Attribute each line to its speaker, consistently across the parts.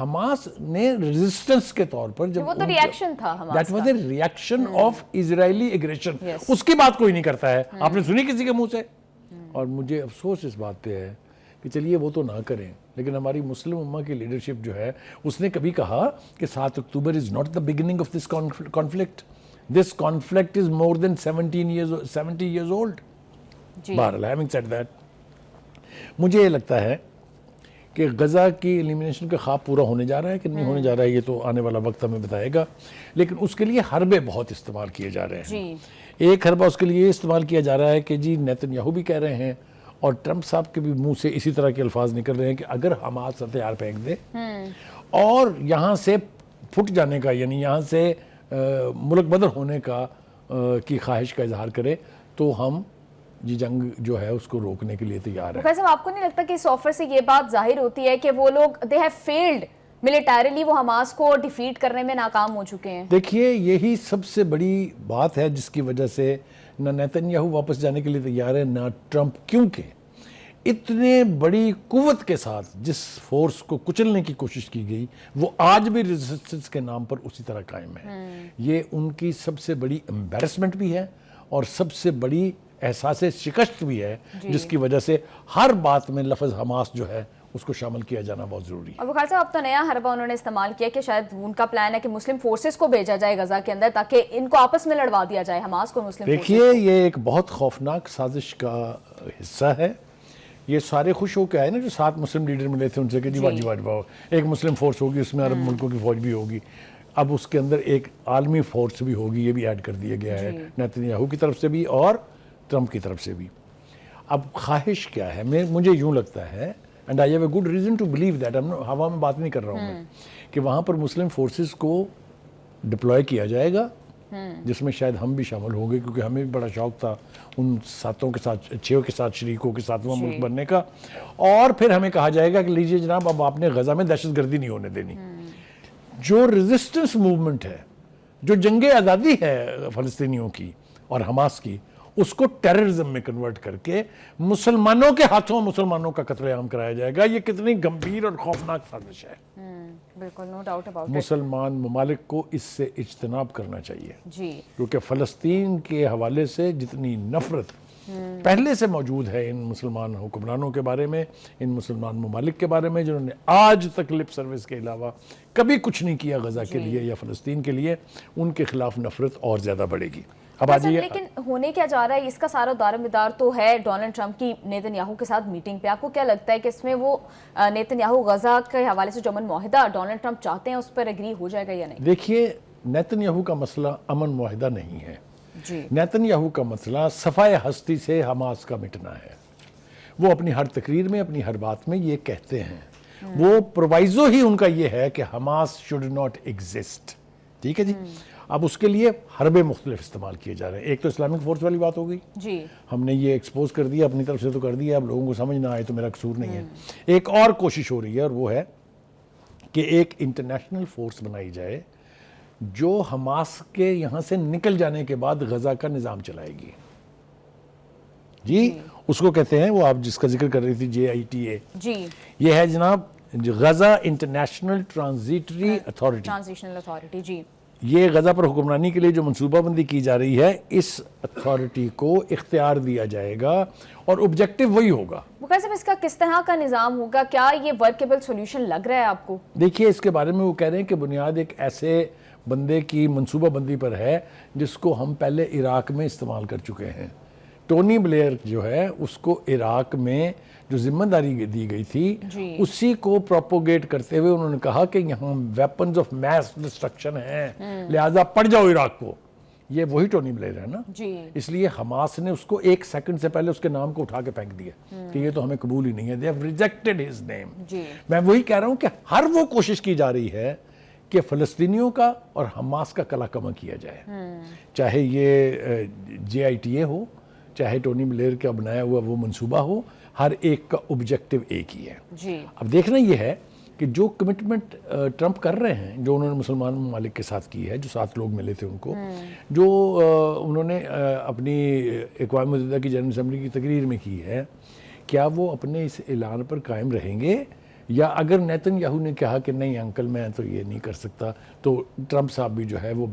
Speaker 1: Hamas نے resistance کے طور پر جب
Speaker 2: وہ تو ریاکشن تھا Hamas
Speaker 1: that was a reaction of Israeli aggression,
Speaker 2: Yes.
Speaker 1: اس کی بات کوئی نہیں کرتا ہے. آپ نے سنی کسی کے منہ سے؟ اور مجھے افسوس اس بات پہ ہے کہ چلیے وہ تو نہ کریں، لیکن ہماری مسلم امہ کی لیڈرشپ جو ہے اس نے کبھی کہا کہ 7 October is not the beginning of this conflict, this conflict is more than 70 years old. بہرحال having said that، مجھے یہ لگتا ہے کہ غزہ کی ایلیمینیشن کا خواب پورا ہونے جا رہا ہے کہ نہیں ہونے جا رہا ہے، یہ تو آنے والا وقت ہمیں بتائے گا، لیکن اس کے لیے حربے بہت استعمال کیے جا رہے ہیں. ایک حربہ اس کے لیے استعمال کیا جا رہا ہے کہ جی نیتن یاہو بھی کہہ رہے ہیں اور ٹرمپ صاحب کے بھی منہ سے اسی طرح کے الفاظ نکل رہے ہیں کہ اگر حماس ہتھیار پھینک دے اور یہاں سے پھٹ جانے کا، یعنی یہاں سے ملک بدر ہونے کا کی خواہش کا اظہار کرے تو ہم جنگ جو ہے اس کو روکنے کے لیے تیار ہے.
Speaker 2: صاحب آپ کو نہیں لگتا کہ اس آفر سے یہ بات ظاہر ہوتی ہے کہ وہ لوگ دے ہیو فیلڈ ملیٹریلی، وہ حماس کو ڈیفیٹ کرنے میں ناکام ہو چکے ہیں؟
Speaker 1: دیکھیے یہی سب سے بڑی بات ہے جس کی وجہ سے نہ نیتن یاہو واپس جانے کے لیے تیار ہے نہ ٹرمپ، کیونکہ اتنے بڑی قوت کے ساتھ جس فورس کو کچلنے کی کوشش کی گئی وہ آج بھی ریزسٹنس کے نام پر اسی طرح قائم ہے. یہ ان کی سب سے بڑی امبیرسمنٹ بھی ہے اور سب سے بڑی احساس شکست بھی ہے، جس کی وجہ سے ہر بات میں لفظ حماس جو ہے اس کو شامل کیا جانا بہت ضروری ہے.
Speaker 2: ابو خالد صاحب اب تو نیا حربہ انہوں نے استعمال کیا کہ شاید ان کا پلان ہے کہ مسلم فورسز کو بھیجا جائے غزہ کے اندر تاکہ ان کو آپس میں لڑوا دیا جائے، حماس کو مسلم فورسز.
Speaker 1: دیکھیے یہ ایک بہت خوفناک سازش کا حصہ ہے. یہ سارے خوش ہو کے آئے نا جو 7 مسلم لیڈر ملے تھے ان سے کہ جی واجب ایک مسلم فورس ہوگی، اس میں عرب ملکوں کی فوج بھی ہوگی، اب اس کے اندر ایک عالمی فورس بھی ہوگی، یہ بھی ایڈ کر دیا گیا ہے نیتن یاہو کی طرف سے بھی اور ٹرمپ کی طرف سے بھی. اب خواہش کیا ہے؟ مجھے یوں لگتا ہے and I have a good reason to believe that, ہوا میں بات نہیں کر رہا ہوں میں، کہ وہاں پر مسلم فورسز کو ڈپلوائے کیا جائے گا جس میں شاید ہم بھی شامل ہوں گے، کیونکہ ہمیں بھی بڑا شوق تھا ان 7 کے ساتھ 6 کے ساتھ شریکوں کے 7واں ملک بننے کا. اور پھر ہمیں کہا جائے گا کہ لیجئے جناب اب آپ نے غزہ میں دہشت گردی نہیں ہونے دینی. جو ریزسٹنس موومنٹ ہے، جو جنگ آزادی ہے فلسطینیوں کی اور حماس کی، اس کو ٹیررزم میں کنورٹ کر کے مسلمانوں کے ہاتھوں مسلمانوں کا قتل عام کرایا جائے گا. یہ کتنی گمبھیر اور خوفناک سازش ہے.
Speaker 2: بالکل، نو ڈاؤٹ اباؤٹ اٹ.
Speaker 1: مسلمان ممالک کو اس سے اجتناب کرنا چاہیے،
Speaker 2: جی،
Speaker 1: کیونکہ فلسطین کے حوالے سے جتنی نفرت پہلے سے موجود ہے ان مسلمان حکمرانوں کے بارے میں، ان مسلمان ممالک کے بارے میں جنہوں نے آج تک لپ سروس کے علاوہ کبھی کچھ نہیں کیا غزہ کے لیے یا فلسطین کے لیے، ان کے خلاف نفرت اور زیادہ بڑھے گی. اب آجائیے،
Speaker 2: لیکن ہونے کیا جا رہا ہے اس کا سارا دار مدار تو ہے ڈونلڈ ٹرمپ کی نیتن یاہو کے ساتھ میٹنگ پہ. آپ کو کیا لگتا ہے کہ اس میں وہ نیتن یاہو غزہ کے حوالے سے جو امن معاہدہ ڈونلڈ ٹرمپ چاہتے ہیں اس پر ایگری ہو جائے گا یا نہیں؟
Speaker 1: دیکھیے نیتن یاہو کا مسئلہ امن معاہدہ نہیں ہے. نیتن یاہو کا مسئلہ صفائے ہستی سے حماس کا مٹنا ہے. وہ اپنی ہر تقریر میں، اپنی ہر بات میں یہ کہتے ہیں، وہ پروائزو ہی ان کا یہ ہے کہ حماس شوڈ ناٹ ایگزسٹ. ٹھیک ہے جی. اب اس کے لیے حربے مختلف استعمال کیے جا رہے ہیں. ایک تو اسلامک فورس والی بات ہو گئی، جی ہم نے یہ ایکسپوز کر دیا اپنی طرف سے تو کر دیا، اب لوگوں کو سمجھ نہ آئے تو میرا قصور نہیں ہے. ایک اور کوشش ہو رہی ہے اور وہ ہے کہ ایک انٹرنیشنل فورس بنائی جائے جو حماس کے یہاں سے نکل جانے کے بعد غزہ کا نظام چلائے گی. جی اس کو کہتے ہیں، وہ آپ جس کا ذکر کر رہی تھی JITA، جی یہ ہے جناب غزہ انٹرنیشنل ٹرانزیٹری اتھارٹی. جی یہ غزہ پر حکمرانی کے لیے جو منصوبہ بندی کی جا رہی ہے، اس اتھارٹی کو اختیار دیا جائے گا اور آبجیکٹو وہی ہوگا.
Speaker 2: بخیر صاحب اس کا کس طرح کا نظام ہوگا؟ کیا یہ ورکیبل سولوشن لگ رہا ہے آپ کو؟
Speaker 1: دیکھیے اس کے بارے میں وہ کہہ رہے ہیں کہ بنیاد ایک ایسے بندے کی منصوبہ بندی پر ہے جس کو ہم پہلے عراق میں استعمال کر چکے ہیں. ٹونی بلیئر جو ہے اس کو عراق میں جو ذمہ داری دی گئی تھی اسی کو پروپوگیٹ کرتے ہوئے انہوں نے کہا کہ یہاں ویپنز آف میس ڈسٹرکشن ہیں، لہٰذا پڑ جاؤ عراق کو. یہ وہی ٹونی بلیئر ہے نا. اس لیے حماس نے اس کو 1 سیکنڈ سے پہلے اس کے نام کو اٹھا کے پھینک دیا کہ یہ تو ہمیں قبول ہی نہیں ہے. They have rejected his name. میں وہی کہہ رہا ہوں کہ ہر وہ کوشش کی جا رہی ہے کہ فلسطینیوں کا اور حماس کا کلا کما کیا جائے، چاہے یہ JITA ہو، چاہے ٹونی بلیئر کا بنایا ہوا وہ منصوبہ ہو، ہر ایک کا آبجیکٹو ایک ہی ہے. اب دیکھنا یہ ہے کہ جو کمٹمنٹ ٹرمپ کر رہے ہیں، جو انہوں نے مسلمان ممالک کے ساتھ کی ہے، جو 7 لوگ ملے تھے ان کو، جو انہوں نے اپنی اقوام متحدہ کی جنرل اسمبلی کی تقریر میں کی ہے، کیا وہ اپنے اس اعلان پر قائم رہیں گے یا اگر نیتن یاہو نے کہا کہ نہیں انکل میں تو یہ نہیں کر سکتا تو ٹرمپ صاحب بھی جو ہے وہ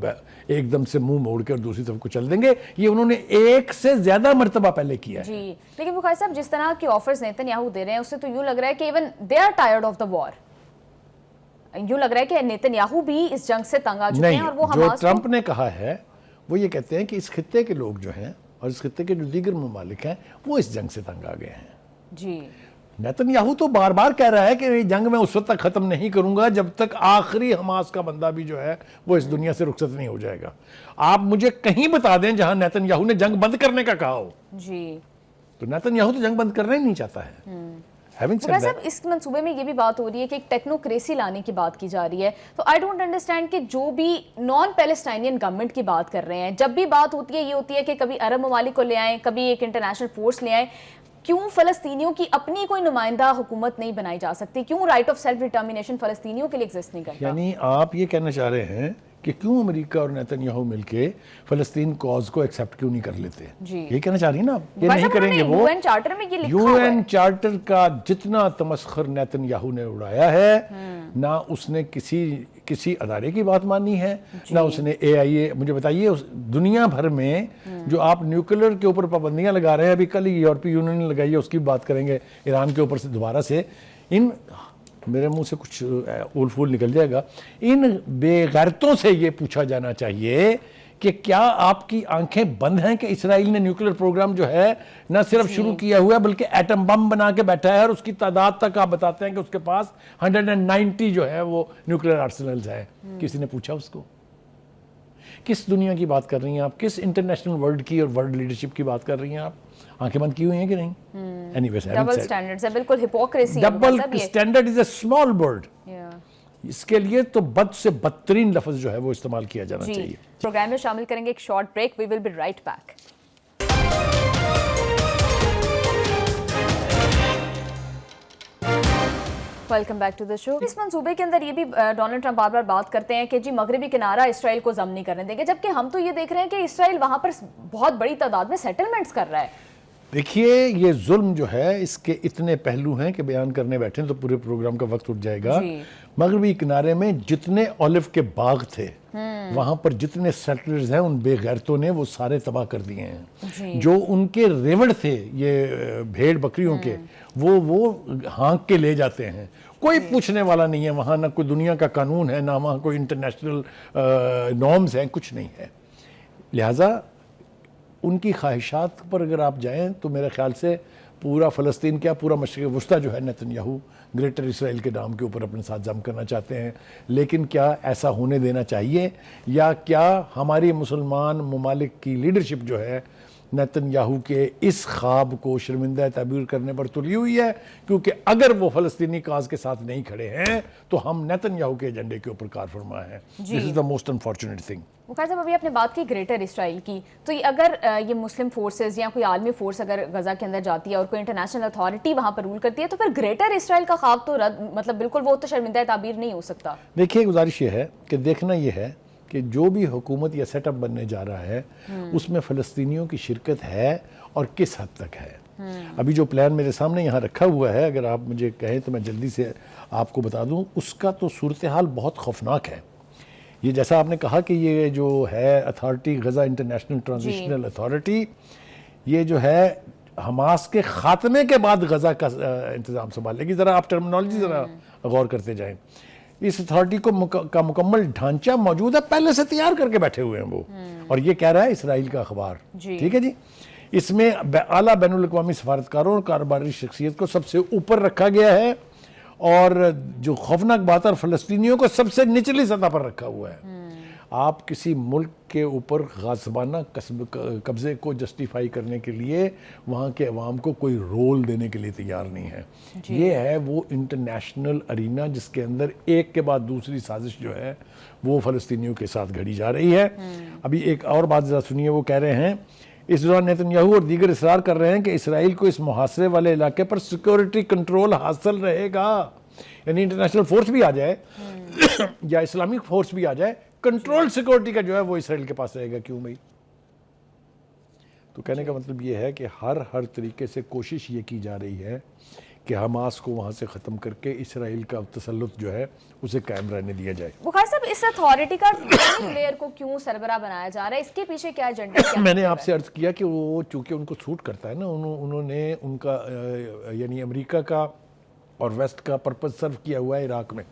Speaker 1: ایک دم سے منہ موڑ کے اور دوسری طرف کو چل دیں گے. یہ انہوں نے ایک سے زیادہ مرتبہ پہلے کیا ہے.
Speaker 2: جی لیکن بخاری صاحب جس طرح کے آفرز نیتن یاہو دے رہے ہیں اس سے تو یوں لگ رہا ہے کہ even they are tired of the war. یوں لگ رہا ہے کہ نیتن یاہو بھی اس جنگ سے تنگ آ چکے ہیں اور وہ
Speaker 1: جو
Speaker 2: حماس
Speaker 1: ٹرمپ نے کہا ہے وہ یہ کہتے ہیں کہ اس خطے کے لوگ جو ہیں اور اس خطے کے جو دیگر ممالک ہیں وہ اس جنگ سے تنگ آ گئے ہیں.
Speaker 2: جی
Speaker 1: نیتن یاہو تو بار بار کہہ رہا ہے کہ یہ جنگ میں اس وقت تک ختم نہیں کروں گا جب تک آخری حماس کا بندہ بھی جو ہے وہ اس دنیا سے رخصت نہیں ہو جائے گا. آپ مجھے کہیں بتا دیں جہاں نیتن یاہو نے جنگ بند کرنے کا کہا ہو.
Speaker 2: جی
Speaker 1: تو نیتن یاہو تو جنگ بند کرنا ہی نہیں چاہتا ہے.
Speaker 2: صاحب اس منصوبے میں یہ بھی بات ہو رہی ہے کہ ایک ٹیکنوکریسی لانے کی بات کی جا رہی ہے. تو آئی ڈونٹ انڈرسٹینڈ کہ جو بھی نان پیلسٹائنین گورنمنٹ کی بات کر رہے ہیں جب بھی بات ہوتی ہے یہ ہوتی ہے کہ کبھی عرب ممالک کو لے آئیں کبھی ایک انٹرنیشنل فورس لے آئیں. کیوں فلسطینیوں کی اپنی کوئی نمائندہ حکومت نہیں بنائی جا سکتی؟ کیوں رائٹ آف سیلف ڈٹرمینیشن فلسطینیوں کے لیے ایگزسٹ نہیں کرتا؟
Speaker 1: یعنی آپ یہ کہنا چاہ رہے ہیں کہ کیوں امریکہ اور نیتن یاہو مل کے فلسطین کاز کو ایکسیپٹ کیوں نہیں کر لیتے؟
Speaker 2: جی
Speaker 1: یہ کہنا چاہ رہی ہیں نا آپ. یہ نہیں کریں گے وہ.
Speaker 2: یو این چارٹر میں یہ لکھا
Speaker 1: یو
Speaker 2: ہوا ہے.
Speaker 1: این چارٹر کا جتنا تمسخر نیتن یاہو نے اڑایا ہے نہ اس نے کسی ادارے کی بات مانی ہے نہ اس نے اے آئی اے. مجھے بتائیے دنیا بھر میں جو آپ نیوکلیر کے اوپر پابندیاں لگا رہے ہیں ابھی کل ہی یورپی یونین نے لگائی ہے اس کی بات کریں گے ایران کے اوپر سے دوبارہ سے. ان میرے منہ سے کچھ اول پھول نکل جائے گا. ان بے غیرتوں سے یہ پوچھا جانا چاہیے کہ کیا آپ کی آنکھیں بند ہیں کہ اسرائیل نے نیوکلیر پروگرام جو ہے نہ صرف شروع کیا ہوا ہے بلکہ ایٹم بم بنا کے بیٹھا ہے اور اس کی تعداد تک آپ بتاتے ہیں کہ اس کے پاس 190 جو ہے وہ نیوکلیر آرسنلز ہیں. کسی نے پوچھا اس کو؟ کس دنیا کی بات کر رہی ہیں آپ؟ کس انٹرنیشنل ورلڈ کی اور ورلڈ لیڈرشپ کی بات کر رہی ہیں آپ؟ آنکھیں بند کی ہوئی ہیں کہ نہیں؟
Speaker 2: ڈبل سٹینڈرڈز ہے بالکل hypocrisy.
Speaker 1: Double standard is a small word. اس کے لیے تو بد سے بدترین لفظ جو ہے وہ استعمال کیا جانا چاہیے.
Speaker 2: پروگرام میں شامل کریں گے ایک short break. We will be right back. Welcome back to the show. اس منصوبے کے اندر یہ بھی ڈونلڈ ٹرمپ بار بار بات کرتے ہیں کہ جی مغربی کنارہ اسرائیل کو ضم نہیں کرنے دیں گے جبکہ ہم تو یہ دیکھ رہے ہیں کہ اسرائیل وہاں پر بہت بڑی تعداد میں سیٹلمنٹس کر رہا ہے.
Speaker 1: دیکھیے یہ ظلم جو ہے اس کے اتنے پہلو ہیں کہ بیان کرنے بیٹھیں تو پورے پروگرام کا وقت اٹھ جائے گا. مغربی کنارے میں جتنے اولیو کے باغ تھے وہاں پر جتنے سیٹلرز ہیں ان بے غیرتوں نے وہ سارے تباہ کر دیے ہیں. جو ان کے ریوڑ تھے یہ بھیڑ بکریوں کے وہ ہانک کے لے جاتے ہیں. کوئی پوچھنے والا نہیں ہے وہاں. نہ کوئی دنیا کا قانون ہے نہ وہاں کوئی انٹرنیشنل نارمز ہیں. کچھ نہیں ہے. لہٰذا ان کی خواہشات پر اگر آپ جائیں تو میرے خیال سے پورا فلسطین کیا پورا مشرق وسطیٰ جو ہے نیتن یاہو گریٹر اسرائیل کے نام کے اوپر اپنے ساتھ ضم کرنا چاہتے ہیں. لیکن کیا ایسا ہونے دینا چاہیے یا کیا ہماری مسلمان ممالک کی لیڈرشپ جو ہے نیتن یاہو کے اس خواب کو شرمندہ تعبیر کرنے پر تلی ہوئی ہے؟ کیونکہ اگر وہ فلسطینی کاز کے ساتھ نہیں کھڑے ہیں تو ہم نیتن یاہو کے ایجنڈے کے اوپر کار فرما ہیں. دس از دا موسٹ انفارچونیٹ تھنگ.
Speaker 2: مخیر صاحب ابھی آپ نے بات کی گریٹر اسرائیل کی تو اگر یہ مسلم فورسز یا کوئی عالمی فورس اگر غزہ کے اندر جاتی ہے اور کوئی انٹرنیشنل اتھارٹی وہاں پر رول کرتی ہے تو پھر گریٹر اسرائیل کا خواب تو مطلب بالکل وہ تو شرمندہ تعبیر نہیں ہو سکتا.
Speaker 1: دیکھیے گزارش یہ ہے کہ دیکھنا یہ ہے کہ جو بھی حکومت یا سیٹ اپ بننے جا رہا ہے اس میں فلسطینیوں کی شرکت ہے اور کس حد تک ہے. ابھی جو پلان میرے سامنے یہاں رکھا ہوا ہے اگر آپ مجھے کہیں تو میں جلدی سے آپ کو بتا دوں. اس کا تو صورتحال بہت خوفناک ہے. یہ جیسا آپ نے کہا کہ یہ جو ہے authority Gaza international transitional authority یہ جو ہے حماس کے خاتمے کے بعد غزہ کا انتظام سنبھال لے گی. ذرا آپ ٹرمنالوجی ذرا غور کرتے جائیں. اس اتھارٹی کا مکمل ڈھانچہ موجود ہے پہلے سے تیار کر کے بیٹھے ہوئے ہیں وہ. اور یہ کہہ رہا ہے اسرائیل کا اخبار. ٹھیک ہے جی. اس میں اعلیٰ بین الاقوامی سفارتکاروں اور کاروباری شخصیت کو سب سے اوپر رکھا گیا ہے اور جو خوفناک بات ہے فلسطینیوں کو سب سے نچلی سطح پر رکھا ہوا ہے. آپ کسی ملک کے اوپر غاصبانہ قبضے کو جسٹیفائی کرنے کے لیے وہاں کے عوام کو کوئی رول دینے کے لیے تیار نہیں ہے. یہ ہے وہ انٹرنیشنل ارینا جس کے اندر ایک کے بعد دوسری سازش جو ہے وہ فلسطینیوں کے ساتھ گھڑی جا رہی ہے. ابھی ایک اور بات ذرا سنیے. وہ کہہ رہے ہیں اس دوران نیتن یاہو اور دیگر اصرار کر رہے ہیں کہ اسرائیل کو اس محاصرے والے علاقے پر سیکورٹی کنٹرول حاصل رہے گا. یعنی انٹرنیشنل فورس بھی آ جائے یا اسلامک فورس بھی آ جائے کنٹرول سیکورٹی کا جو ہے وہ اسرائیل کے پاس رہے گا. کیوں بھائی؟ تو کہنے کا مطلب یہ ہے کہ ہر طریقے سے کوشش یہ کی جا رہی ہے کہ حماس کو وہاں سے ختم کر کے اسرائیل کا تسلط جو ہے اسے قائم رہنے دیا جائے.
Speaker 2: بخاری صاحب اس اتھارٹی کا ٹونی بلیئر کو کیوں سربراہ بنایا جا رہا ہے, اس کے پیچھے کیا ایجنڈا ہے؟
Speaker 1: میں نے آپ سے عرض کیا کہ وہ چونکہ ان کو سوٹ کرتا ہے نا, انہوں نے ان کا یعنی امریکہ کا اور ویسٹ کا پرپز سرو کیا ہوا ہے عراق میں.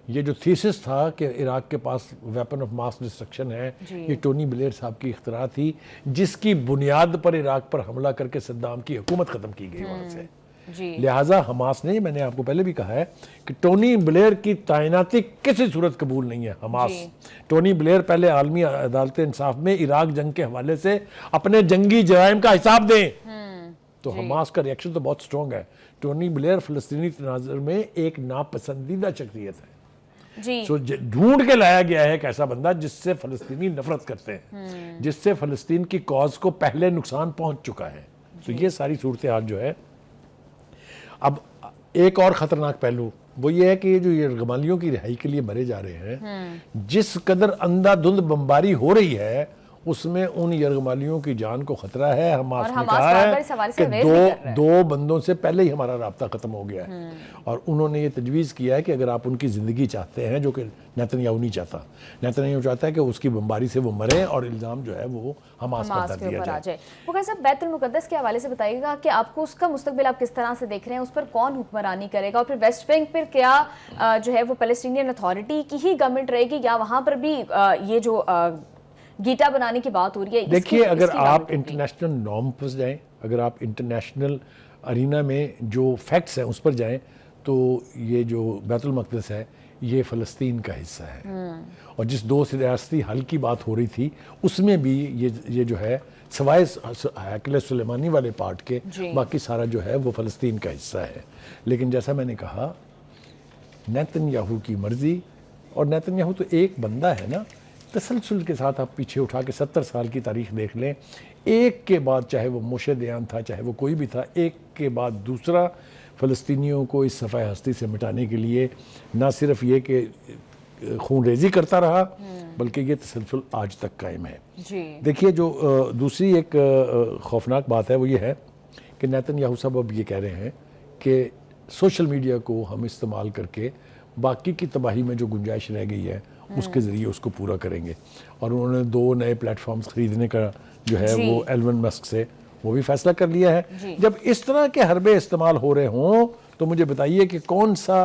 Speaker 1: یہ جو تھیسس تھا کہ عراق کے پاس ویپن آف ماس ڈسٹرکشن ہے, یہ ٹونی بلیئر صاحب کی اختراع تھی, جس کی بنیاد پر عراق پر حملہ کر کے صدام کی حکومت ختم کی گئی وہاں سے. لہٰذا حماس نے, میں نے آپ کو پہلے بھی کہا ہے کہ ٹونی بلیئر کی تعیناتی کسی صورت قبول نہیں ہے. حماس ٹونی بلیئر پہلے عالمی عدالت انصاف میں عراق جنگ کے حوالے سے اپنے جنگی جرائم کا حساب دیں. تو حماس کا ریئیکشن تو بہت سٹرونگ ہے. ٹونی بلیئر فلسطینی تناظر میں ایک ناپسندیدہ شخصیت ہے. سو ڈھونڈ کے لایا گیا ہے ایک ایسا بندہ جس سے فلسطینی نفرت کرتے ہیں, جس سے فلسطین کی کاز کو پہلے نقصان پہنچ چکا ہے. تو یہ ساری صورتحال جو ہے. اب ایک اور خطرناک پہلو وہ یہ ہے کہ یہ جو یرغمالیوں کی رہائی کے لیے مرے جا رہے ہیں, جس قدر اندھا دھند بمباری ہو رہی ہے اس میں ان یرغمالیوں کی جان کو خطرہ ہے. حماس نے کہا ہے کہ دو بندوں سے پہلے ہی ہمارا رابطہ ختم ہو گیا ہے, اور انہوں نے یہ تجویز کیا ہے کہ اگر آپ ان کی زندگی چاہتے ہیں, جو کہ نیتن یاہو نہیں چاہتا, نیتن یاہو چاہتا ہے کہ اس کی بمباری سے وہ مرے اور الزام جو ہے وہ حماس پر دیا جائے.
Speaker 2: وہ صاحب بیت المقدس کے حوالے سے بتائیے گا کہ آپ کو اس کا مستقبل آپ کس طرح سے دیکھ رہے ہیں, اس پر کون حکمرانی کرے گا, اور پھر ویسٹ بینک پر کیا جو ہے وہ پیلسٹینین اتھارٹی کی ہی گورنمنٹ رہے گی, یا وہاں پر بھی یہ جو گیٹا بنانے کی بات ہو رہی ہے؟
Speaker 1: دیکھیے, اگر آپ انٹرنیشنل نارم پر جائیں, اگر آپ انٹرنیشنل ارینا میں جو فیکٹس ہیں اس پر جائیں, تو یہ جو بیت المقدس ہے یہ فلسطین کا حصہ ہے. اور جس دو ریاستی حل کی بات ہو رہی تھی اس میں بھی یہ جو ہے سوائے ہیکل سلیمانی والے پارٹ کے باقی سارا جو ہے وہ فلسطین کا حصہ ہے. لیکن جیسا میں نے کہا, نیتن یاہو کی مرضی, اور نیتن یاہو تو ایک بندہ ہے نا, تسلسل کے ساتھ آپ پیچھے اٹھا کے 70 سال کی تاریخ دیکھ لیں, ایک کے بعد, چاہے وہ موشے دیان تھا چاہے وہ کوئی بھی تھا, ایک کے بعد دوسرا فلسطینیوں کو اس صفحہ ہستی سے مٹانے کے لیے نہ صرف یہ کہ خون ریزی کرتا رہا, بلکہ یہ تسلسل آج تک قائم ہے. دیکھیے, جو دوسری ایک خوفناک بات ہے وہ یہ ہے کہ نیتن یاہو صاحب اب یہ کہہ رہے ہیں کہ سوشل میڈیا کو ہم استعمال کر کے باقی کی تباہی میں جو گنجائش رہ گئی ہے اس کے ذریعے اس کو پورا کریں گے. اور انہوں نے 2 نئے پلیٹ فارمز خریدنے کا جو ہے وہ ایلون مسک سے وہ بھی فیصلہ کر لیا ہے. جب اس طرح کے حربے استعمال ہو رہے ہوں تو مجھے بتائیے کہ کون سا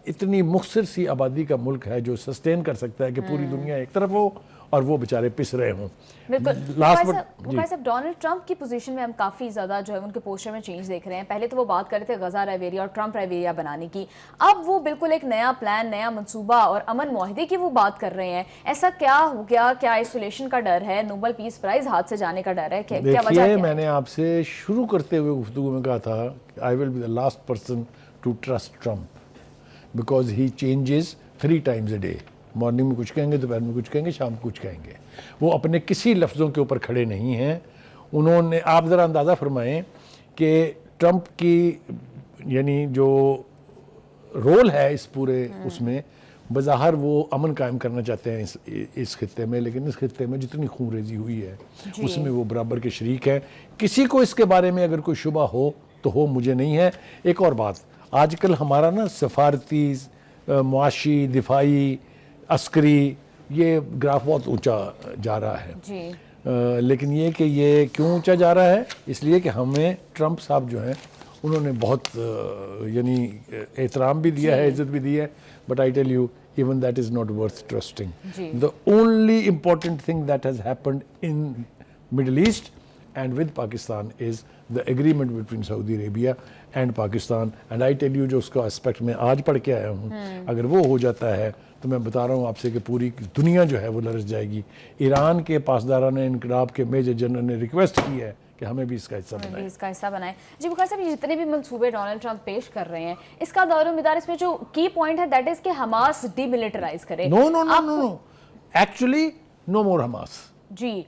Speaker 1: اتنی مختصر سی آبادی کا ملک ہے جو سسٹین کر سکتا ہے کہ پوری دنیا ایک طرف ہو اور وہ بیچارے پس رہے ہوں.
Speaker 2: بخاری صاحب, ڈونلڈ ٹرمپ کی پوزیشن میں ہم کافی زیادہ جو ہے ان کے پوسٹر میں چینج دیکھ رہے ہیں. پہلے تو وہ بات کر رہے تھے غزہ رائیویریا اور ٹرمپ رائیویریا بنانے کی, اب وہ بالکل ایک نیا پلان, نیا منصوبہ اور امن معاہدے کی وہ بات کر رہے ہیں. ایسا کیا ہو گیا؟ کیا آئسولیشن کا ڈر ہے؟ نوبل پیس پرائز ہاتھ سے جانے کا ڈر ہے؟ کیا وجہ کیا ہے؟
Speaker 1: میں نے آپ سے شروع کرتے ہوئے گفتگو میں کہا تھا I will be the last person to trust Trump because he changes 3 times a day. Morning میں کچھ کہیں گے, دوپہر میں کچھ کہیں گے, شام کو کچھ کہیں گے. وہ اپنے کسی لفظوں کے اوپر کھڑے نہیں ہیں. انہوں نے, آپ ذرا اندازہ فرمائیں کہ ٹرمپ کی یعنی جو رول ہے اس پورے اس میں, بظاہر وہ امن قائم کرنا چاہتے ہیں اس خطے میں, لیکن اس خطے میں جتنی خون ریزی ہوئی ہے اس میں وہ برابر کے شریک ہیں. کسی کو اس کے بارے میں اگر کوئی شبہ ہو تو ہو, مجھے نہیں ہے. ایک اور بات, آج کل ہمارا نا سفارتی, معاشی, دفاعی, عسکری یہ گراف بہت اونچا جا رہا ہے. لیکن یہ کہ یہ کیوں اونچا جا رہا ہے؟ اس لیے کہ ہمیں ٹرمپ صاحب جو ہیں انہوں نے بہت یعنی احترام بھی دیا ہے, عزت بھی دی ہے. But I tell you, even that is not worth trusting. The only important thing that has happened in Middle East and with Pakistan is the agreement between Saudi Arabia and Pakistan. And I tell you, جو اس کا aspect میں آج پڑھ کے آیا ہوں, اگر وہ ہو جاتا ہے تو میں بتا رہا ہوں آپ سے کہ پوری دنیا جو ہے وہ لرز جائے گی. ایران کے پاسداران انقلاب کے میجر جنرل نے ریکویسٹ کی ہے کہ ہمیں بھی اس کا حصہ بنائیں.
Speaker 2: جی بخاری صاحب, یہ جتنے بھی منصوبے ڈونلڈ ٹرمپ پیش کر رہے ہیں, اس کا دار و مدار اس میں جو کی پوائنٹ ہے دیٹ از کہ حماس ڈی ملٹرائز کرے.
Speaker 1: نو ایکچولی نو مور حماس.
Speaker 2: جی,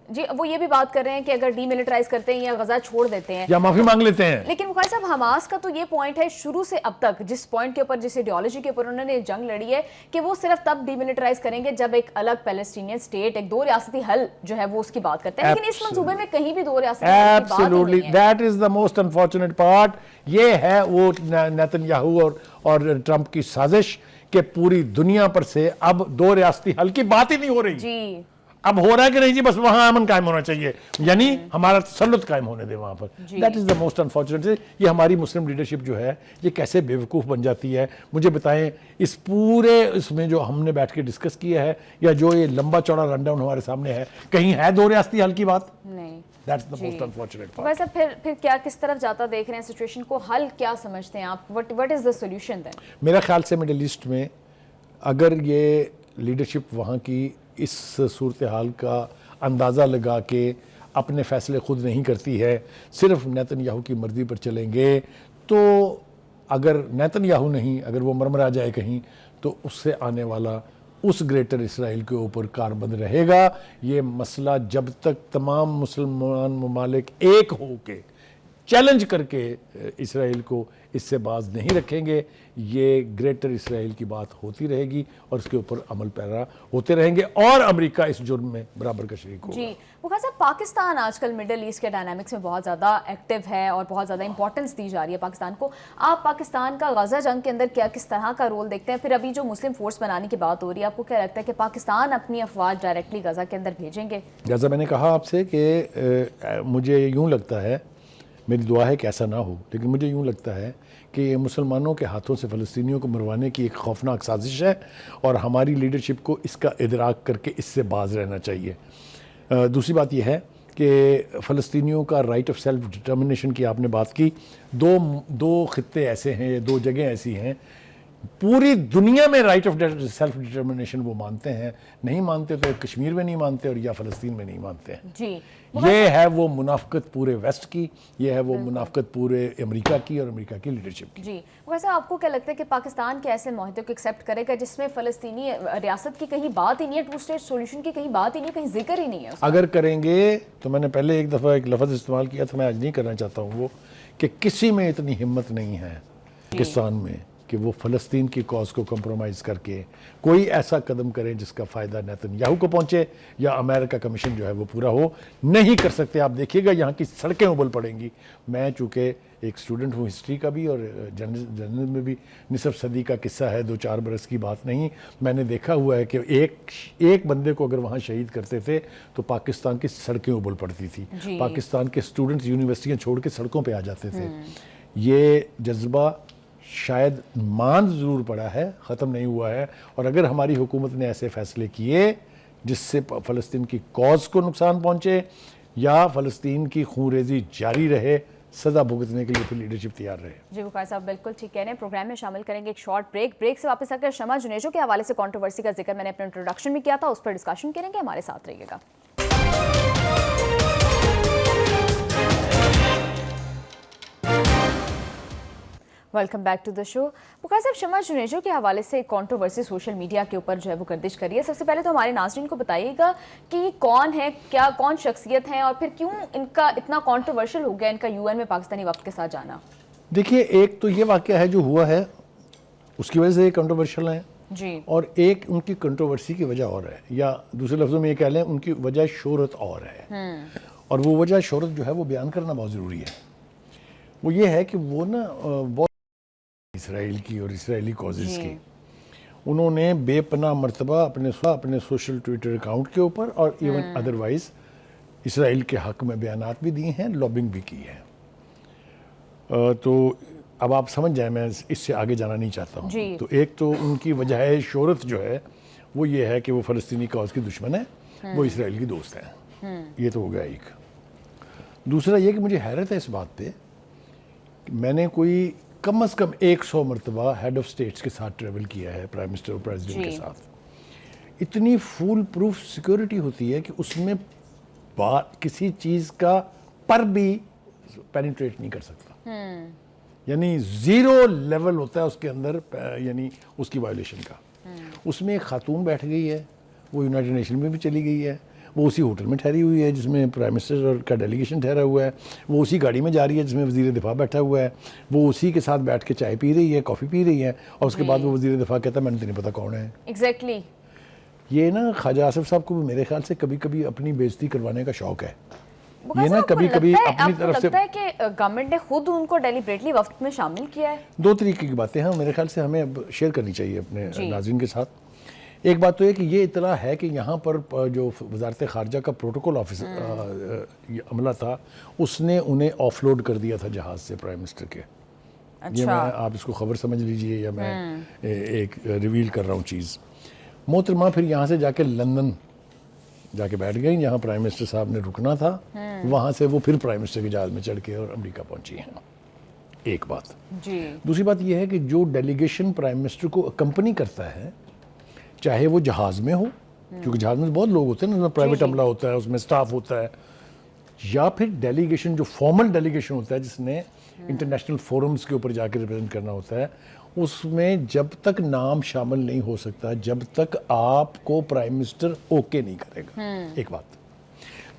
Speaker 2: جی وہ یہ بھی بات کر رہے ہیں کہ اگر ڈی ملٹرائز کرتے ہیں یا غزہ چھوڑ دیتے ہیں
Speaker 1: یا معافی مانگ لیتے ہیں.
Speaker 2: لیکن بخاری صاحب حماس کا تو یہ پوائنٹ ہے شروع سے اب تک, جس پوائنٹ کے اوپر, جس ایڈیالوجی کے اوپر انہوں نے جنگ لڑی ہے, کہ وہ صرف تب ڈی ملٹرائز کریں گے جب ایک الگ پیلسٹینین اسٹیٹ, ایک دو ریاستی حل جو ہے وہ اس کی بات کرتے ہیں. لیکن اس منصوبے میں کہیں بھی دو ریاستی حل کی بات
Speaker 1: Absolutely,
Speaker 2: نہیں ہے.
Speaker 1: that is the most unfortunate part. یہ ہے وہ نیتن یاہو اور ٹرمپ کی سازش کہ پوری دنیا پر سے اب دو ریاستی حل کی بات ہی نہیں ہو رہی.
Speaker 2: جی
Speaker 1: اب ہو رہا ہے کہ نہیں جی بس وہاں امن قائم ہونا چاہیے, یعنی ہمارا تسلط قائم ہونے دے وہاں پر. That is the most unfortunate. یہ ہماری مسلم لیڈرشپ جو ہے یہ کیسے بے وقوف بن جاتی ہے. مجھے بتائیں اس پورے اس میں جو ہم نے بیٹھ کے ڈسکس کیا ہے یا جو یہ لمبا چوڑا رن ڈاؤن ہمارے سامنے ہے, کہیں ہے دو ریاستی حل کی بات؟
Speaker 2: نہیں.
Speaker 1: That's the most unfortunate part.
Speaker 2: ویسے پھر کیا کس طرف جاتا دیکھ رہے ہیں سچویشن کو, حل کیا سمجھتے ہیں آپ, what is the solution then?
Speaker 1: میرا خیال سے مڈل ایسٹ میں اگر یہ لیڈرشپ وہاں کی اس صورتحال کا اندازہ لگا کے اپنے فیصلے خود نہیں کرتی ہے, صرف نیتن یاہو کی مرضی پر چلیں گے, تو اگر نیتن یاہو نہیں, اگر وہ مرمرا جائے کہیں, تو اس سے آنے والا اس گریٹر اسرائیل کے اوپر کاربند رہے گا. یہ مسئلہ جب تک تمام مسلمان ممالک ایک ہو کے چیلنج کر کے اسرائیل کو اس سے باز نہیں رکھیں گے, یہ گریٹر اسرائیل کی بات ہوتی رہے گی اور اس کے اوپر عمل پیرا ہوتے رہیں گے, اور امریکہ اس جرم میں برابر کا شریک ہوگا.
Speaker 2: جی بخاری صاحب, پاکستان آج کل مڈل ایسٹ کے ڈائنامکس میں بہت زیادہ ایکٹیو ہے اور بہت زیادہ امپورٹنس دی جا رہی ہے پاکستان کو. آپ پاکستان کا غزہ جنگ کے اندر کس طرح کا رول دیکھتے ہیں؟ پھر ابھی جو مسلم فورس بنانے کی بات ہو رہی ہے, آپ کو کیا لگتا ہے کہ پاکستان اپنی افواج ڈائریکٹلی غزہ کے اندر بھیجیں گے؟
Speaker 1: جیسا میں نے کہا آپ سے کہ مجھے یوں لگتا ہے, میری دعا ہے کہ ایسا نہ ہو, لیکن مجھے یوں لگتا ہے کہ یہ مسلمانوں کے ہاتھوں سے فلسطینیوں کو مروانے کی ایک خوفناک سازش ہے, اور ہماری لیڈرشپ کو اس کا ادراک کر کے اس سے باز رہنا چاہیے. دوسری بات یہ ہے کہ فلسطینیوں کا رائٹ آف سیلف ڈٹرمنیشن کی آپ نے بات کی. دو خطے ایسے ہیں, دو جگہیں ایسی ہیں, پوری دنیا میں رائٹ آف سیلف ڈٹرمنیشن وہ مانتے ہیں, نہیں مانتے تو کشمیر میں نہیں مانتے اور یا فلسطین میں نہیں مانتے ہیں.
Speaker 2: جی
Speaker 1: یہ ہے وہ منافقت پورے ویسٹ کی, یہ ہے وہ منافقت پورے امریکہ کی اور امریکہ کی لیڈرشپ کی.
Speaker 2: جی ویسے آپ کو کیا لگتا ہے کہ پاکستان کے ایسے معاہدے کو ایکسیپٹ کرے گا جس میں فلسطینی ریاست کی کہیں بات ہی نہیں ہے, ٹو اسٹیٹ سولوشن کی کہیں بات ہی نہیں, کہیں ذکر ہی نہیں ہے؟
Speaker 1: اگر کریں گے تو میں نے پہلے ایک دفعہ ایک لفظ استعمال کیا تھا, میں آج نہیں کرنا چاہتا ہوں, وہ کہ کسی میں اتنی ہمت نہیں ہے پاکستان میں کہ وہ فلسطین کی کاز کو کمپرومائز کر کے کوئی ایسا قدم کریں جس کا فائدہ نیتن یاہو کو پہنچے یا امریکہ کا مشن جو ہے وہ پورا ہو. نہیں کر سکتے. آپ دیکھیے گا یہاں کی سڑکیں ابل پڑیں گی. میں چونکہ ایک اسٹوڈنٹ ہوں ہسٹری کا بھی اور جرنل میں بھی, نصف صدی کا قصہ ہے, 2-4 برس کی بات نہیں. میں نے دیکھا ہوا ہے کہ ایک بندے کو اگر وہاں شہید کرتے تھے تو پاکستان کی سڑکیں ابل پڑتی تھی. پاکستان کے اسٹوڈنٹس یونیورسٹیاں چھوڑ کے سڑکوں پہ آ جاتے تھے. یہ جذبہ شاید مان ضرور پڑا ہے, ختم نہیں ہوا ہے, اور اگر ہماری حکومت نے ایسے فیصلے کیے جس سے فلسطین کی کاز کو نقصان پہنچے یا فلسطین کی خون ریزی جاری رہے, سزا بھگتنے کے لیے پھر لیڈرشپ تیار رہے.
Speaker 2: جی بخاری صاحب بالکل ٹھیک کہہ رہے ہیں. پروگرام میں شامل کریں گے ایک شارٹ بریک سے واپس آ کر شمع جنیجو کے حوالے سے کنٹروورسی کا ذکر میں نے اپنے انٹروڈکشن میں کیا تھا, اس پر ڈسکشن کریں گے. ہمارے ساتھ رہیے گا. Welcome back to the show. Bukhari صاحب, شمع جنیجو کے حوالے سے کنٹروورسی سوشل میڈیا کے اوپر جو ہے وہ گردش کری ہے. سب سے پہلے تو ہمارے ناظرین کو بتائیے گا کہ کون ہے, کیا کون شخصیت ہیں, اور پھر کیوں ان کا اتنا کنٹروورشل ہو گیا ان کا UN میں پاکستانی وفد کے ساتھ جانا؟
Speaker 1: دیکھیے, ایک تو یہ واقعہ ہے جو ہوا ہے اس کی وجہ سے یہ کنٹروورشل ہیں
Speaker 2: جی,
Speaker 1: اور ایک ان کی کنٹروورسی کی وجہ اور ہے, یا دوسرے لفظوں میں یہ کہہ لیں ان کی وجہ شہرت اور ہے. اور وہ وجہ شہرت جو ہے وہ بیان کرنا بہت ضروری ہے. وہ یہ ہے کہ وہ نا بہت اسرائیل کی اور اسرائیلی کازز کی انہوں نے بے پناہ مرتبہ اپنے سوشل ٹویٹر اکاؤنٹ کے اوپر اور ایون ادروائز اسرائیل کے حق میں بیانات بھی دیے ہیں, لابنگ بھی کی ہے. تو اب آپ سمجھ جائیں, میں اس سے آگے جانا نہیں چاہتا ہوں. تو ایک تو ان کی وجہ شہرت جو ہے وہ یہ ہے کہ وہ فلسطینی کاز کی دشمن ہے, وہ اسرائیل کی دوست ہیں. یہ تو ہو گیا ایک. دوسرا یہ کہ مجھے حیرت ہے اس بات پہ, میں نے کوئی کم از کم 100 مرتبہ ہیڈ آف سٹیٹس کے ساتھ ٹریول کیا ہے, پرائم منسٹر اور پریزیڈنٹ کے ساتھ. اتنی فول پروف سیکیورٹی ہوتی ہے کہ اس میں کسی چیز کا پر بھی پینیٹریٹ نہیں کر سکتا. یعنی 0 لیول ہوتا ہے اس کے اندر, یعنی اس کی وائلیشن کا. اس میں ایک خاتون بیٹھ گئی ہے, وہ یونائٹڈ نیشن میں بھی چلی گئی ہے, وہ اسی ہوٹل میں ٹھہری ہوئی ہے جس میں پرائم منسٹر کا ڈیلیگیشن ٹھہرا ہوا ہے, وہ اسی گاڑی میں جا رہی ہے جس میں وزیر دفاع بیٹھا ہوا ہے, وہ اسی کے ساتھ بیٹھ کے چائے پی رہی ہے, کافی پی رہی ہے, اور اس کے بعد وہ وزیر دفاع کہتا ہے میں نے نہیں پتا کون ہے.
Speaker 2: ایگزیکٹلی.
Speaker 1: یہ نا خواجہ آصف صاحب کو میرے خیال سے کبھی کبھی اپنی بےزتی کروانے کا شوق ہے.
Speaker 2: یہ
Speaker 1: نا کبھی کبھی اپنی طرف سے
Speaker 2: لگتا ہے کہ گورنمنٹ نے خود ان کو ڈیلیبریٹلی وفد میں شامل کیا ہے.
Speaker 1: دو طریقے کی باتیں ہیں میرے خیال سے ہمیں اب شیئر کرنی چاہیے اپنے ناظرین کے ساتھ. ایک بات تو یہ کہ یہ اطلاع ہے کہ یہاں پر جو وزارت خارجہ کا پروٹوکول آفس عملہ تھا اس نے انہیں آف لوڈ کر دیا تھا جہاز سے پرائم منسٹر کے. یہ میں آپ اس کو خبر سمجھ لیجئے یا میں ایک ریویل کر رہا ہوں چیز. محترمہ پھر یہاں سے جا کے لندن جا کے بیٹھ گئیں جہاں پرائم منسٹر صاحب نے رکنا تھا. وہاں سے وہ پھر پرائم منسٹر کے جہاز میں چڑھ کے اور امریکہ پہنچی ہیں. ایک بات. دوسری بات یہ ہے کہ جو ڈیلیگیشن پرائم منسٹر کو اکمپنی کرتا ہے چاہے وہ جہاز میں ہو, کیونکہ جہاز میں بہت لوگ ہوتے ہیں نا, پرائیویٹ عملہ ہوتا ہے, اس میں سٹاف ہوتا ہے, یا پھر ڈیلیگیشن جو فارمل ڈیلیگیشن ہوتا ہے جس نے انٹرنیشنل فورمز کے اوپر جا کے ریپرزینٹ کرنا ہوتا ہے, اس میں جب تک نام شامل نہیں ہو سکتا جب تک آپ کو پرائم منسٹر اوکے نہیں کرے گا. ایک بات.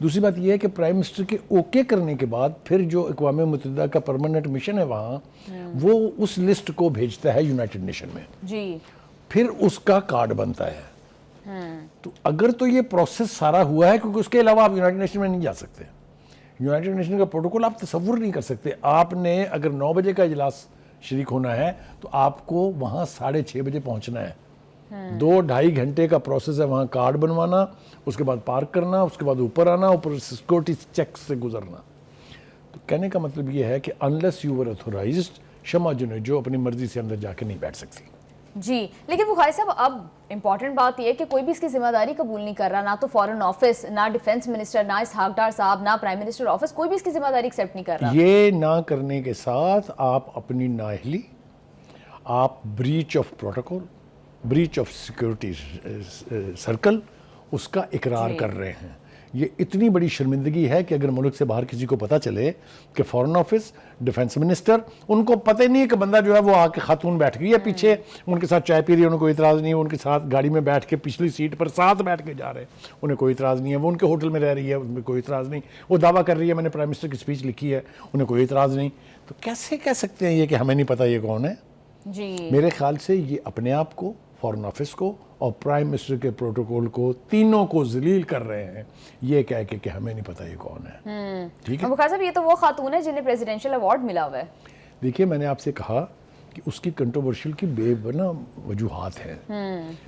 Speaker 1: دوسری بات یہ ہے کہ پرائم منسٹر کے اوکے کرنے کے بعد پھر جو اقوام متحدہ کا پرماننٹ مشن ہے وہاں, وہ اس لسٹ کو بھیجتا ہے یونائٹڈ نیشن میں. پھر اس کا کارڈ بنتا ہے. تو اگر تو یہ پروسیس سارا ہوا ہے, کیونکہ اس کے علاوہ آپ یونائٹڈ نیشن میں نہیں جا سکتے. یونائٹڈ نیشن کا پروٹوکول آپ تصور نہیں کر سکتے. آپ نے اگر 9 بجے کا اجلاس شریک ہونا ہے تو آپ کو وہاں 6:30 بجے پہنچنا ہے. 2-2.5 گھنٹے کا پروسیس ہے وہاں کارڈ بنوانا, اس کے بعد پارک کرنا, اس کے بعد اوپر آنا, اوپر سیکورٹی چیک سے گزرنا. تو کہنے کا مطلب یہ ہے کہ انلیس یو ور ایتھورائزڈ, شمع جو اپنی مرضی سے اندر جا کے نہیں بیٹھ سکتی.
Speaker 2: جی لیکن بخاری صاحب اب امپورٹنٹ بات یہ ہے کہ کوئی بھی اس کی ذمہ داری قبول نہیں کر رہا, نہ تو فارن آفس, نہ ڈیفنس منسٹر, نہ اسحاق ڈار صاحب, نہ پرائم منسٹر آفس, کوئی بھی اس کی ذمہ داری ایکسیپٹ نہیں کر رہا.
Speaker 1: یہ نہ کرنے کے ساتھ آپ اپنی نااہلی, آپ breach of protocol, breach of security circle, اس کا اقرار کر رہے ہیں. یہ اتنی بڑی شرمندگی ہے کہ اگر ملک سے باہر کسی کو پتہ چلے کہ فارن آفس, ڈیفنس منسٹر, ان کو پتہ ہی نہیں ہے کہ بندہ جو ہے وہ آ کے خاتون بیٹھ گئی ہے پیچھے, ان کے ساتھ چائے پی رہی ہے, انہیں کوئی اعتراض نہیں ہے, ان کے ساتھ گاڑی میں بیٹھ کے پچھلی سیٹ پر ساتھ بیٹھ کے جا رہے ہیں, انہیں کوئی اعتراض نہیں ہے, وہ ان کے ہوٹل میں رہ رہی ہے, ان میں کوئی اعتراض نہیں, وہ دعویٰ کر رہی ہے میں نے پرائم منسٹر کی اسپیچ لکھی ہے, انہیں کوئی اعتراض نہیں. تو کیسے کہہ سکتے ہیں یہ کہ ہمیں نہیں پتہ یہ کون ہے؟ میرے خیال سے یہ اپنے آپ کو, فارن آفس کو اور پرائم منسٹر کے پروٹوکول کو, تینوں کو ذلیل کر رہے ہیں یہ کہہ کے کہ ہمیں نہیں پتہ یہ کون ہے. ٹھیک ہے
Speaker 2: بخاری صاحب, یہ تو وہ خاتون ہے جنہیں پریزیڈنشل ایوارڈ ملا ہوا ہے.
Speaker 1: دیکھیے میں نے آپ سے کہا کہ اس کی کنٹروورشل کی بے بنا وجوہات ہیں.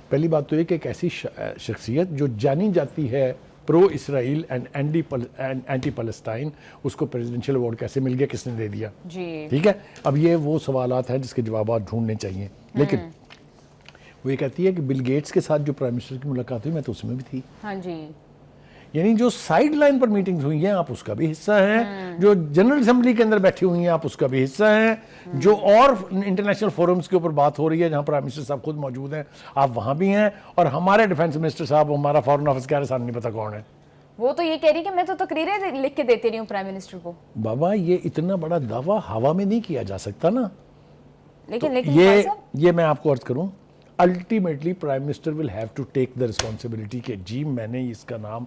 Speaker 1: پہلی بات تو یہ کہ ایک ایسی شخصیت جو جانی جاتی ہے پرو اسرائیل اینڈ اینٹی پیلسٹائن, اس کو پریزیڈنشل ایوارڈ کیسے مل گیا, کس نے دے دیا؟ ٹھیک ہے, اب یہ وہ سوالات ہیں جس کے جوابات ڈھونڈنے چاہیے. لیکن وہ یہ کہتی ہے کہ بل گیٹس کے ساتھ جو پرائم منسٹر کی ملاقات ہوئی, میں تو اس میں بھی تھی. یعنی جو سائیڈ لائن پر میٹنگز ہوئی ہیں آپ اس کا بھی حصہ ہیں, جو جنرل اسمبلی کے اندر بیٹھی ہوئی ہیں آپ اس کا بھی حصہ ہیں, جو اور انٹرنیشنل فورمز کے اوپر بات ہو رہی ہے جہاں پرائم منسٹر صاحب خود موجود ہیں آپ وہاں بھی ہیں, اور ہمارے ڈیفنس منسٹر صاحب, ہمارا فارن آفس کہہ رہے سامنے نہیں پتا کون ہے.
Speaker 2: وہ تو یہ کہہ رہی کہ میں تو تقریریں لکھ کے دیتی رہی ہوں پرائم منسٹر کو.
Speaker 1: بابا یہ اتنا بڑا دعویٰ ہوا میں نہیں کیا جا سکتا نا.
Speaker 2: لیکن
Speaker 1: یہ میں آپ کو عرض کروں, ultimately prime minister will have to take the responsibility کہ جی میں نے اس کا نام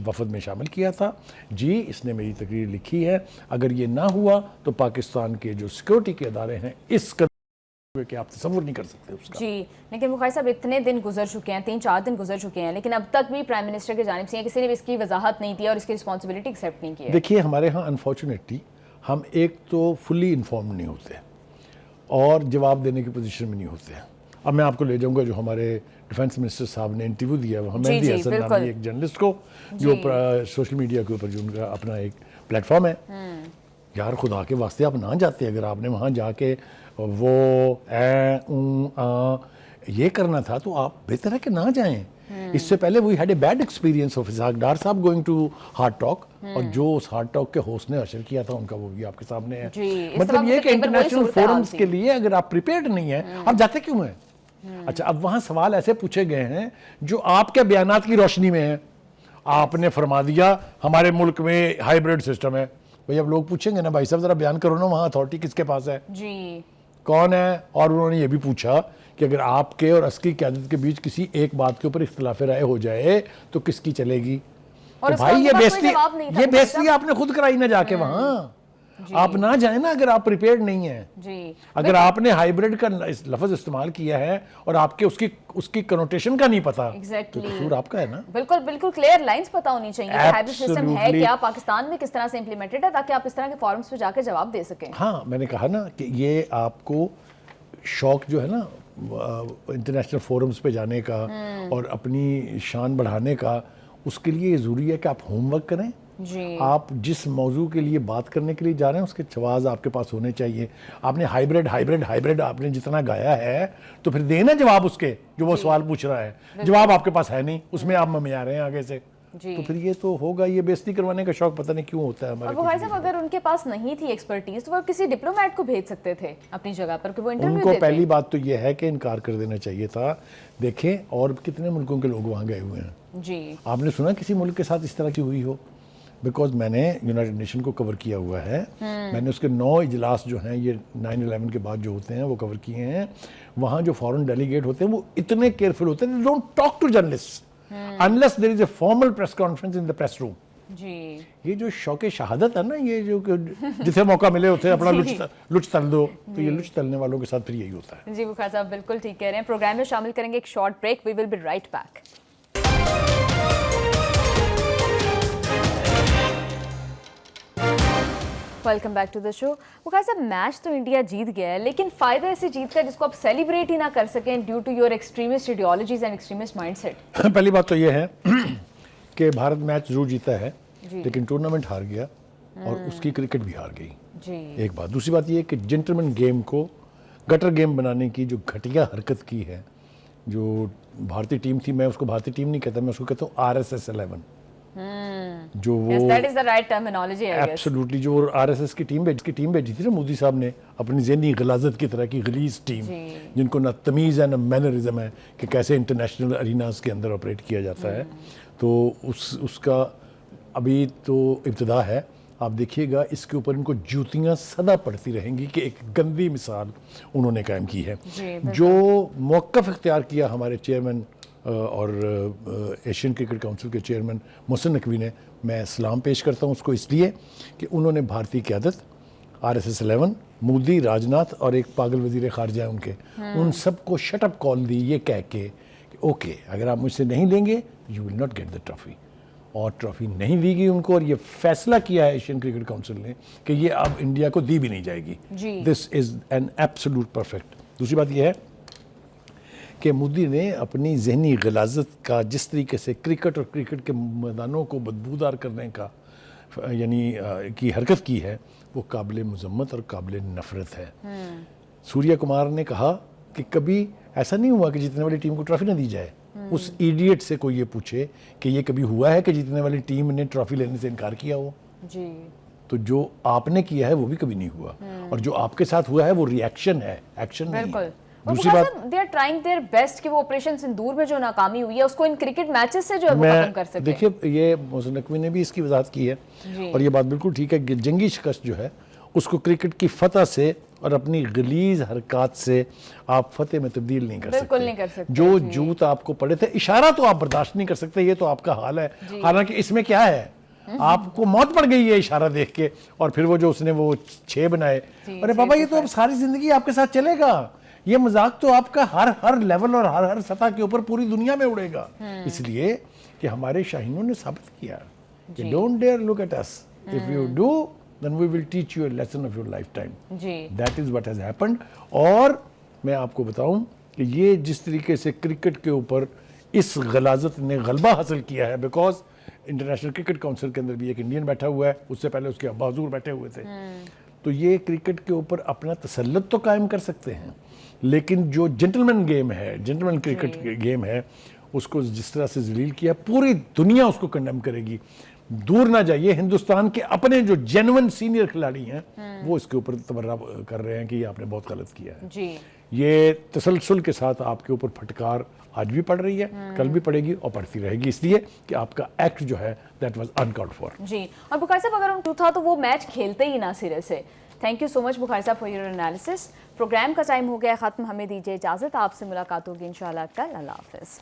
Speaker 1: وفد میں شامل کیا تھا, جی اس نے میری تقریر لکھی ہے, اگر یہ نہ ہوا تو پاکستان کے جو سیکورٹی کے ادارے ہیں اس قدر کہ آپ تصور نہیں کر سکتے اس کا.
Speaker 2: جی لیکن بخاری صاحب اتنے دن گزر چکے ہیں, 3-4 دن گزر چکے ہیں, لیکن اب تک بھی پرائم منسٹر کی جانب سے کسی نے بھی اس کی وضاحت نہیں دی اور اس کی رسپانسبلٹی ایکسیپٹ نہیں کی ہے.
Speaker 1: دیکھیے ہمارے ہاں انفارچونیٹلی ہم ایک تو فلی انفارم نہیں ہوتے اور جواب دینے کی پوزیشن میں نہیں ہوتے. اب میں آپ کو لے جاؤں گا جو ہمارے ڈیفنس منسٹر صاحب نے انٹرویو دیا ہے, مہندی حسن نامی ایک جرنلسٹ کو, جو سوشل میڈیا کے اوپر جو ان کا اپنا ایک پلیٹ فارم ہے. یار خدا کے واسطے آپ نہ جاتے, اگر آپ نے وہاں جا کے وہ یہ کرنا تھا تو آپ بہتر ہے کہ نہ جائیں. اس سے پہلے we had a bad experience of Ishaq Dar صاحب گوئنگ ٹو ہارٹ ٹاک, اور جو اس ہارٹ ٹاک کے ہوسٹ نے اشر کیا تھا ان کا وہ بھی آپ کے سامنے ہے. مطلب یہ کہ انٹرنیشنل فورمز کے لیے اگر آپ پریپیئرڈ نہیں ہیں آپ جاتے کیوں ہیں؟ اچھا اب وہاں سوال ایسے پوچھے گئے ہیں جو آپ کے بیانات کی روشنی میں ہیں. آپ نے فرما دیا ہمارے ملک میں ہائیبریڈ سسٹم ہے. بھئی اب لوگ پوچھیں گے نا بھائی صاحب ذرا بیان کرو نا وہاں اتھارٹی کس کے پاس ہے, کون ہے؟ اور انہوں نے یہ بھی پوچھا کہ اگر آپ کے اور عسکری قیادت کے بیچ کسی ایک بات کے اوپر اختلاف رائے ہو جائے تو کس کی چلے گی؟
Speaker 2: اور
Speaker 1: تو بھائی یہ
Speaker 2: یہ
Speaker 1: بیزتی آپ نے خود کرائی نہ جا کے وہاں، آپ نہ جائیں نا اگر آپ پریپیئرڈ نہیں ہیں.
Speaker 2: جی
Speaker 1: اگر آپ نے ہائیبریڈ کا لفظ استعمال کیا ہے اور آپ کے اس کی کنوٹیشن کا نہیں پتا تو قصور آپ کا ہے نا.
Speaker 2: بالکل بالکل کلیئر لائنز پتہ ہونی چاہیے کہ ہائیبرڈ سسٹم ہے کیا، پاکستان میں کس طرح سے امپلیمنٹڈ ہے، تاکہ آپ اس طرح کے فورمز پہ جا کے جواب دے سکیں.
Speaker 1: ہاں میں نے کہا نا کہ یہ آپ کو شوق جو ہے نا انٹرنیشنل فورمز پہ جانے کا اور اپنی شان بڑھانے کا، اس کے لیے ضروری ہے کہ آپ ہوم ورک کریں.
Speaker 2: جی
Speaker 1: آپ جس موضوع کے لیے بات کرنے کے لیے جا رہے ہیں اس کے جواز آپ کے پاس ہونے چاہیے. آپ نے ہائیبریڈ آپ نے جتنا گایا ہے تو پھر دینا جواب اس کے جو وہ سوال پوچھ رہا ہے. جواب آپ کے پاس ہے نہیں، اس میں آپ ممیا رہے ہیں آگے سے. تو پھر یہ تو ہوگا، یہ بےزتی کروانے کا شوق پتہ نہیں کیوں ہوتا ہے ہمارے.
Speaker 2: بخاری صاحب اگر ان کے پاس نہیں تھی ایکسپرٹیز تو وہ کسی ڈپلومیٹ کو بھیج سکتے تھے اپنی جگہ پر کہ وہ انٹرویو
Speaker 1: ان کو پہلی بات تو یہ ہے کہ انکار کر دینا چاہیے تھا. دیکھیں اور کتنے ملکوں کے لوگ وہاں گئے ہوئے ہیں.
Speaker 2: جی
Speaker 1: آپ نے سنا کسی ملک کے ساتھ اس طرح کی ہوئی ہو؟ بیکاز میں نے یونائٹڈ نیشن کو کور کیا ہوا ہے. میں نے اس کے 9 اجلاس جو ہیں یہ 9/11 کے بعد جو ہوتے ہیں وہ کور کیے ہیں. وہاں جو فورن ڈیلیگیٹ ہوتے ہیں وہ اتنے کیئرفل ہوتے ہیں. They don't talk to journalists unless there is a formal press conference in the press room.
Speaker 2: جی
Speaker 1: یہ جو شوق شہادت ہے نا، یہ جو جسے موقع ملے ہوتے اپنا لچ تل دو، تو یہ لچ تلنے والوں کے ساتھ پھر یہی ہوتا ہے.
Speaker 2: جی بخاری صاحب بالکل ٹھیک کہہ رہے ہیں. پروگرام میں شامل کریں گے ایک short break. We will be right back. Welcome back to the show. Bukhari صاحب میچ تو انڈیا جیت گیا ہے، لیکن فائدہ ایسی جیت کا جس کو آپ سیلیبریٹ ہی نہ کر سکیں due to your extremist ideologies and extremist mind set.
Speaker 1: پہلی بات تو یہ ہے کہ بھارت میچ ضرور جیتا ہے لیکن ٹورنامنٹ ہار گیا اور اس کی کرکٹ بھی ہار گئی. ایک بات. دوسری بات یہ ہے کہ جنٹلمن گیم کو گٹر گیم بنانے کی جو گھٹیا حرکت کی ہے جو بھارتی ٹیم تھی، میں اس کو بھارتی ٹیم نہیں کہتا، میں اس کو کہتا ہوں RSS 11. جو وہ ایبسلیوٹلی جو RSS کی ٹیم بھیجی تھی نا مودی صاحب نے، اپنی ذہنی غلاظت کی طرح کی غلیظ ٹیم جن کو نہ تمیز ہے نہ مینرزم ہے کہ کیسے انٹرنیشنل اریناز کے اندر آپریٹ کیا جاتا ہے. تو اس کا ابھی تو ابتدا ہے. آپ دیکھیے گا اس کے اوپر ان کو جوتیاں سدا پڑتی رہیں گی کہ ایک گندی مثال انہوں نے قائم کی ہے. جو موقف اختیار کیا ہمارے چیئرمین اور ایشین کرکٹ کونسل کے چیئرمین محسن نقوی نے، میں سلام پیش کرتا ہوں اس کو، اس لیے کہ انہوں نے بھارتی قیادت، RSS 11، مودی، راجناتھ اور ایک پاگل وزیر خارجہ ان کے، ان سب کو شٹ اپ کال دی یہ کہہ کے کہ اوکے اگر آپ مجھ سے نہیں لیں گے you will not get the trophy. اور ٹرافی نہیں دی گئی ان کو، اور یہ فیصلہ کیا ہے ایشین کرکٹ کونسل نے کہ یہ اب انڈیا کو دی بھی نہیں جائے گی. دس از این ایبسولوٹ پرفیکٹ. دوسری بات یہ ہے کہ مودی نے اپنی ذہنی غلاظت کا جس طریقے سے کرکٹ اور کرکٹ کے میدانوں کو بدبودار کرنے کا یعنی کی حرکت کی ہے وہ قابل مذمت اور قابل نفرت ہے. سوریا کمار نے کہا کہ کبھی ایسا نہیں ہوا کہ جیتنے والی ٹیم کو ٹرافی نہ دی جائے. اس ایڈیٹ سے کوئی یہ پوچھے کہ یہ کبھی ہوا ہے کہ جیتنے والی ٹیم نے ٹرافی لینے سے انکار کیا ہو؟ تو جو آپ نے کیا ہے وہ بھی کبھی نہیں ہوا، اور جو آپ کے ساتھ ہوا ہے وہ ری ایکشن ہے، ایکشن نہیں ہے.
Speaker 2: دوسری بات they are trying their best کہ وہ آپریشن سندور میں جو ناکامی ہوئی ہے اس کو ان کرکٹ میچز سے جو ہے وہ ختم کر سکیں.
Speaker 1: دیکھیے یہ محسن نقوی نے بھی اس کی وضاحت کی ہے اور یہ بات بالکل ٹھیک ہے کہ جنگی شکست جو ہے اس کو کرکٹ کی فتح سے اور اپنی غلیظ حرکات سے آپ فتح میں تبدیل نہیں کر سکتے.
Speaker 2: بالکل نہیں کر سکتے.
Speaker 1: جو جوت آپ کو پڑے تھے، اشارہ تو آپ برداشت نہیں کر سکتے، یہ تو آپ کا حال ہے. حالانکہ اس میں کیا ہے، آپ کو موت پڑ گئی ہے اشارہ دیکھ کے، اور پھر وہ جو اس نے وہ 6 بنائے. ارے بابا یہ تو اب ساری زندگی آپ کے ساتھ چلے گا. یہ مذاق تو آپ کا ہر لیول اور ہر سطح کے اوپر پوری دنیا میں اڑے گا. اس لیے کہ ہمارے شاہینوں نے ثابت کیا کہ don't dare look at us. If you do then we will teach you a lesson of your lifetime. That is what has happened. اور میں آپ کو بتاؤں کہ یہ جس طریقے سے کرکٹ کے اوپر اس غلاظت نے غلبہ حاصل کیا ہے، بیکاز انٹرنیشنل کرکٹ کونسل کے اندر بھی ایک انڈین بیٹھا ہوا ہے، اس سے پہلے اس کے ابا حضور بیٹھے ہوئے تھے. تو یہ کرکٹ کے اوپر اپنا تسلط تو قائم کر سکتے ہیں، لیکن جو جنٹلمن گیم ہے، جنٹلمن کرکٹ گیم ہے، اس کو جس طرح سے ذلیل کیا پوری دنیا اس کو کنڈیم کرے گی. دور نہ جائیے، ہندوستان کے اپنے جو جینوئن سینئر کھلاڑی ہیں وہ اس کے اوپر تبرہ کر رہے ہیں کہ یہ آپ نے بہت غلط کیا ہے. یہ تسلسل کے ساتھ آپ کے اوپر پھٹکار آج بھی پڑ رہی ہے، کل بھی پڑے گی اور پڑتی رہے گی، اس لیے کہ آپ کا ایکٹ جو ہے دیٹ واز انکالڈ فار.
Speaker 2: اور بخاری صاحب اگر ان تھا تو وہ میچ کھیلتے ہی نہ سرے سے. تھینک یو سو مچ بخاری صاحب فار یور انالیسس. پروگرام کا ٹائم ہو گیا ختم، ہمیں دیجیے اجازت، آپ سے ملاقات ہوگی انشاءاللہ کل. اللہ حافظ.